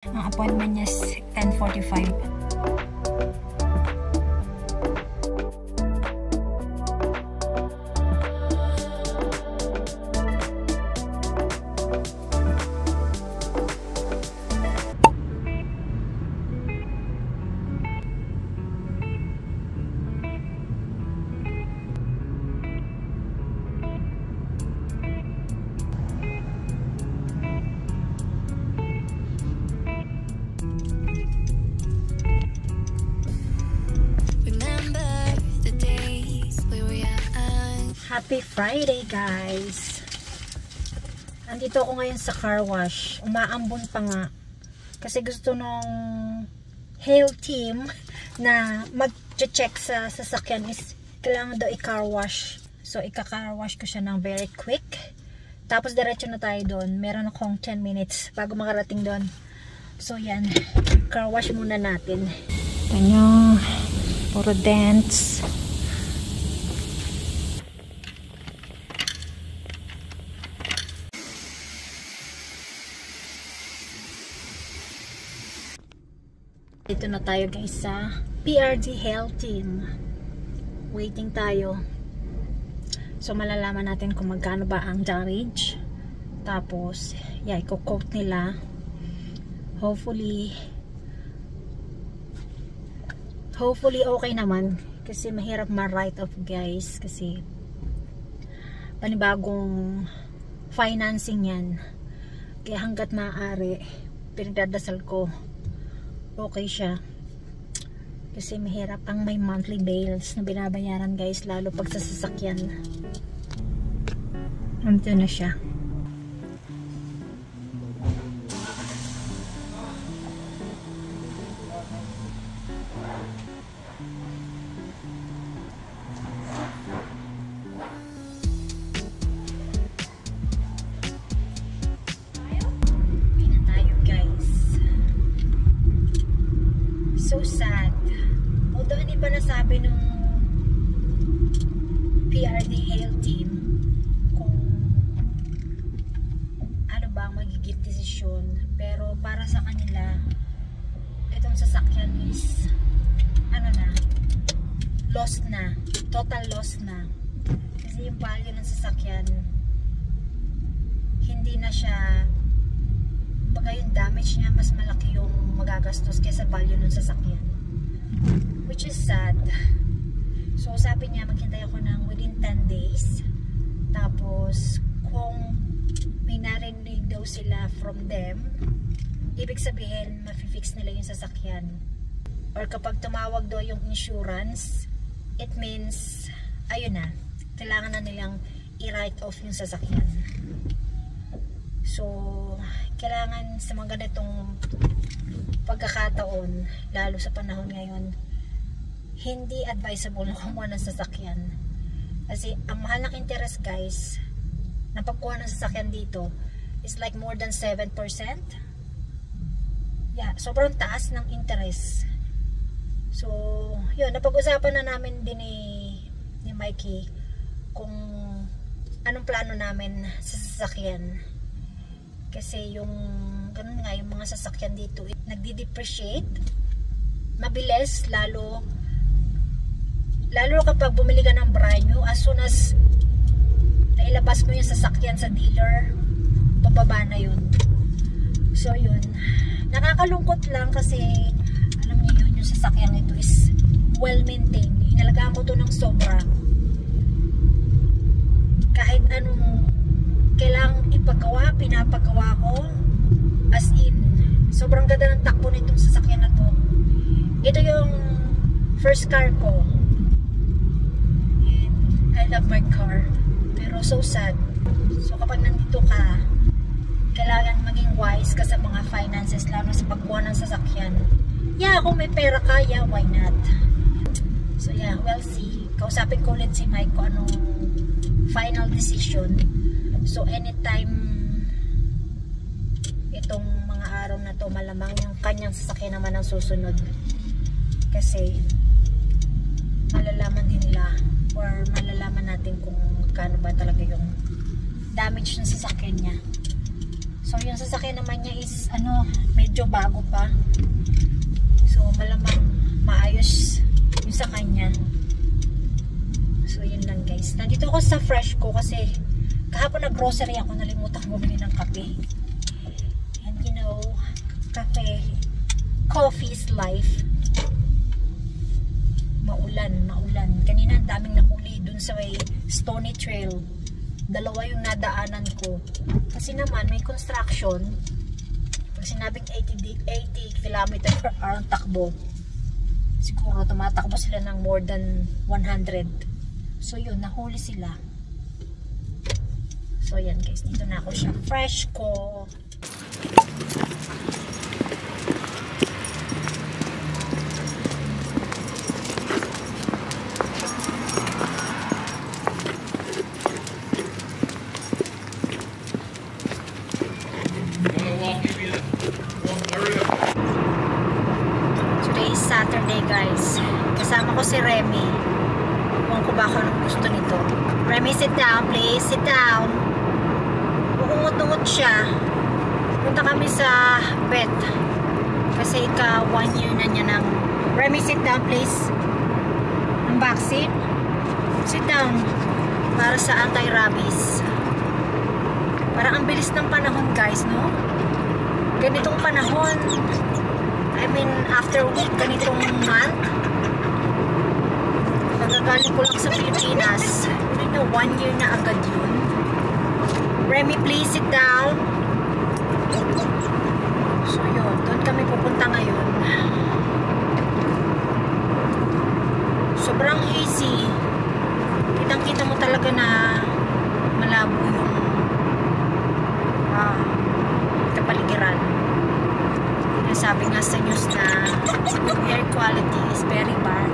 Ang appointment niya is 10:45. Happy Friday, guys! Andito ako ngayon sa car wash. Umaambon pa nga. Kasi gusto nung hail team na mag-check sa sasakyan is kailangan daw i-car wash. So, ika-car wash ko siya ng very quick. Tapos, diretso na tayo doon. Meron akong 10 minutes bago makarating doon. So, yan. Car wash muna natin. Ito nyo. Puro dents. Dito na tayo guys sa PRD Health Team. Waiting tayo. So malalaman natin kung magkano ba ang damage. Tapos, yeah, i-quote nila. Hopefully okay naman. Kasi mahirap ma-write off guys. Kasi panibagong financing yan. Kaya hanggat maaari, pinagdadasal ko okay siya. Kasi mahirap ang may monthly bills na binabayaran guys, lalo pag sa sasakyan. Ito na siya. So sad. Although hindi pa nasabi nung PRD Hail Team kung ano ba ang magiging desisyon, pero para sa kanila itong sasakyan is ano na, lost na, total loss na. Kasi yung value ng sasakyan hindi na siya, baga yung damage niya mas malaki yung magagastos kaysa value ng sasakyan, which is sad. So sabi niya maghintay ako ng within 10 days. Tapos kung may narinig daw sila from them, ibig sabihin mafi-fix nila yung sasakyan. Or kapag tumawag daw yung insurance, it means ayun na, kailangan na nilang i-write off yung sasakyan. So kailangan sa mga ganitong pagkakataon, lalo sa panahon ngayon, hindi advisable na kumuha ng sasakyan. Kasi ang mahal ng interest guys, na pagkuha ng sasakyan dito is like more than 7%. Yeah, sobrang taas ng interest. So yun, napag-usapan na namin din ni Mikey kung anong plano namin sa sasakyan. Kasi yung ganun nga, yung mga sasakyan dito nagdi-depreciate mabilis, lalo kapag bumili ka ng brand new. As soon as nailabas mo yung sasakyan sa dealer, bababa na yun. So yun, nakakalungkot lang kasi alam niyo yun, yung sasakyan ito is well maintained. Inalagaan ko to ng sobra. Kahit anong kailangang ipagawa, pinapagawa ko, as in sobrang ganda ng takbo nitong sasakyan na to. Ito yung first car ko and I love my car, pero so sad. So kapag nandito ka, kailangan maging wise ka sa mga finances, lalo sa pagkuha ng sasakyan. Yeah, kung may pera ka, yeah, why not? So yeah, we'll see. Kausapin ko ulit si Mike kung anong final decision. So anytime itong mga araw na to, malamang yung kanyang sasakyan naman ang susunod. Kasi malalaman din nila or malalaman natin kung kano ba talaga yung damage ng sasakyan niya. So yung sasakyan naman niya is ano, medyo bago pa. So malamang maayos yung sa kanya. So yun lang guys. Nandito ako sa Freshco kasi kahapon nag-grocery ako, nalimutan ko bumili ng kape. And you know, kape, coffee is life. Maulan. Kanina ang daming nahuli dun sa may Stony Trail. Dalawa yung nadaanan ko. Kasi naman may construction. Pag sinabing 80 km per hour ang takbo, siguro tumatakbo sila ng more than 100. So yun, nahuli sila. So yan guys, dito na ako siya. Freshco. Today is Saturday guys. Kasama ko si Remy. Kung ko ba ako ng gusto nito. Remy, sit down please. Sit down. Uungot-ungot siya. Punta kami sa vet. Kasi 1 year na niya ng... Remy, sit down please. Ang vaccine. Sit down. Para sa anti-rabies. Parang ang bilis ng panahon guys, no? Ganitong panahon, I mean after week, ganitong month, pagkagaling ko lang sa Pilipinas, you know, 1 year na agad yun. Remy, please sit down. So yun, doon kami pupunta ngayon. Sobrang easy. Kitang-kita mo talaga na malabo yung kapaligiran. Sabi nga sa news na yung air quality is very bad.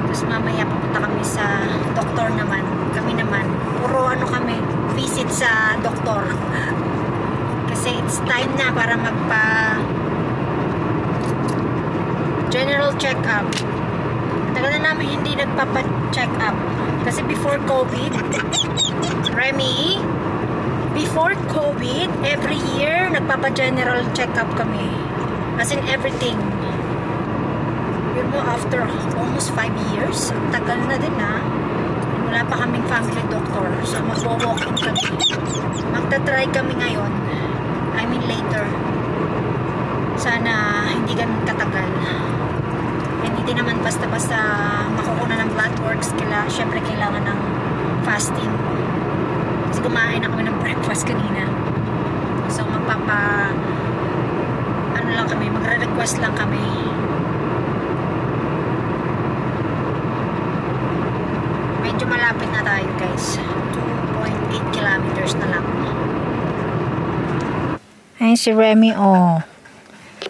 Tapos mamaya pupunta kami sa doktor naman. Kami naman, puro ano kami, visit sa doktor. Kasi it's time na para magpa general check-up. Tagal na namin hindi nagpapa-check-up. Kasi before COVID, Remy, before COVID, every year, nagpapa-general check-up kami. As in everything. Yun mo, after almost 5 years, tagal na din na. Wala pa kaming family doctor. So, magwo-walk-in kami. Magta-try kami ngayon. I mean later. Sana hindi ganun katagal. And hindi naman basta-basta makukuna ng blood works. Syempre kailangan ng fasting. Kasi kumain na kami ng breakfast kanina. So ano lang kami, magre-request lang kami. Medyo malapit na tayo guys. 2.8 kilometers na lang. Ayun si Remy, oh.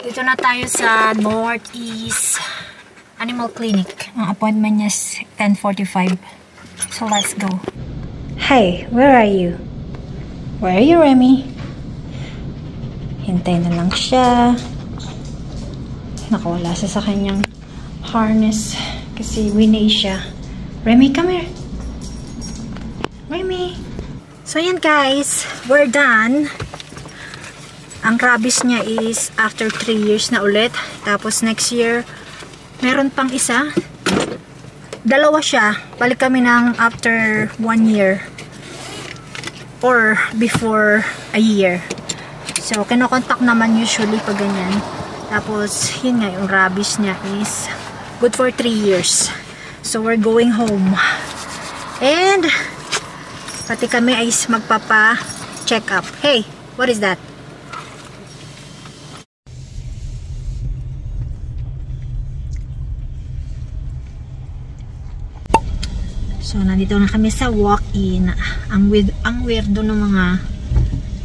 Dito na tayo sa Northeast Animal Clinic. Ang appointment niya is 10:45. So let's go. Hey, where are you? Where are you, Remy? Hintay na lang siya. Nakawala siya sa kanyang harness kasi winay siya. Remy, come here. Remy. So yan guys, we're done. Ang rabies niya is after 3 years na ulit. Tapos next year, meron pang isa. Dalawa siya. Balik kami ng after 1 year. Or before a year. So, kinokontak naman usually pag ganyan. Tapos, yun nga, yung rabies niya is good for 3 years. So, we're going home. And, pati kami ay magpapa-check up. Hey, what is that? So, nandito na kami sa walk-in. Ang weirdo ng mga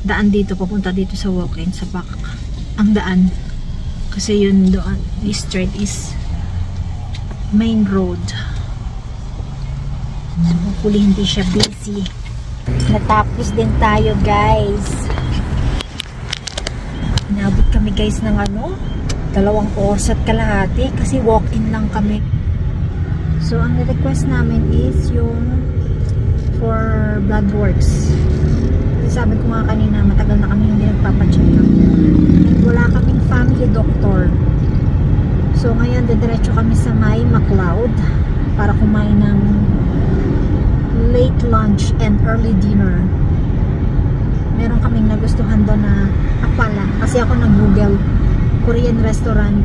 daan dito, papunta dito sa walk-in, sa back. Ang daan. Kasi yun doon, this street is main road. So, hopefully hindi siya busy. Natapos din tayo, guys. Inabot kami, guys, ng 2 oras at kalahati kasi walk-in lang kami. So, ang request namin is yung for blood works. Kasi sabi ko nga kanina, matagal na kami hindi nagpapacheck up. And wala kaming family doctor. So ngayon, didiretso kami sa may McLeod para kumain ng late lunch and early dinner. Meron kaming nagustuhan doon na akpala. Kasi ako nag-google Korean restaurant.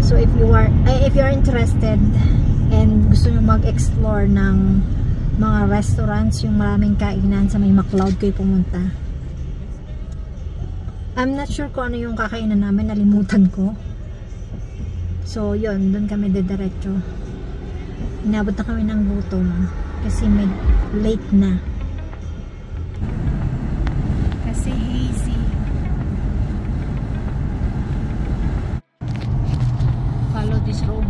So if you are interested and gusto nyo mag-explore ng mga restaurants, yung maraming kainan sa may McLeod, kayo pumunta. I'm not sure kung ano yung kakainan namin, nalimutan ko. So yun, doon kami didiretso. Inabot na kami ng gutom kasi may late na. Kasi hazy. Follow this road.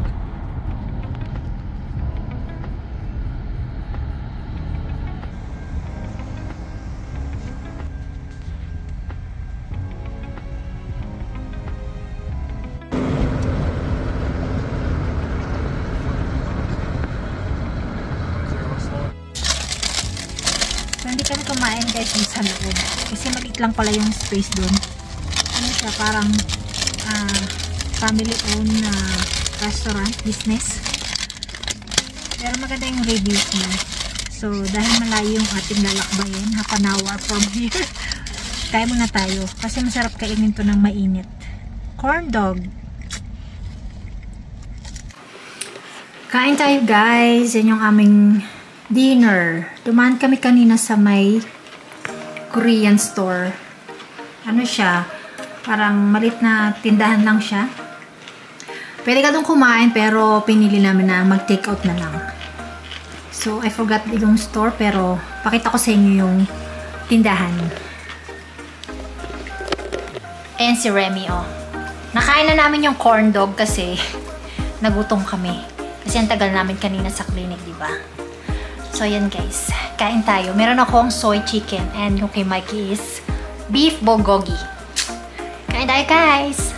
Hindi kami kumain guys yung sa loob kasi maliit lang pala yung space doon. Ano siya, parang family owned na restaurant business, pero maganda yung reviews niya. So dahil malayo yung ating lalakbayin, half an hour from here, kaya muna tayo kasi masarap kainin to ng mainit. Corn dog. Kain tayo guys. Yan yung aming dinner. Dumaan kami kanina sa may Korean store. Ano siya? Parang malit na tindahan lang siya. Pwede ka doon kumain pero pinili namin na mag-take out na lang. So, I forgot yung store pero pakita ko sa inyo yung tindahan. Ayan si Remy, oh. Nakain na namin yung corn dog kasi nagutom kami. Kasi ang tagal namin kanina sa clinic, di ba? So, yan guys. Kain tayo. Meron akong soy chicken and yung kay Mikey is beef bulgogi. Kain tayo guys!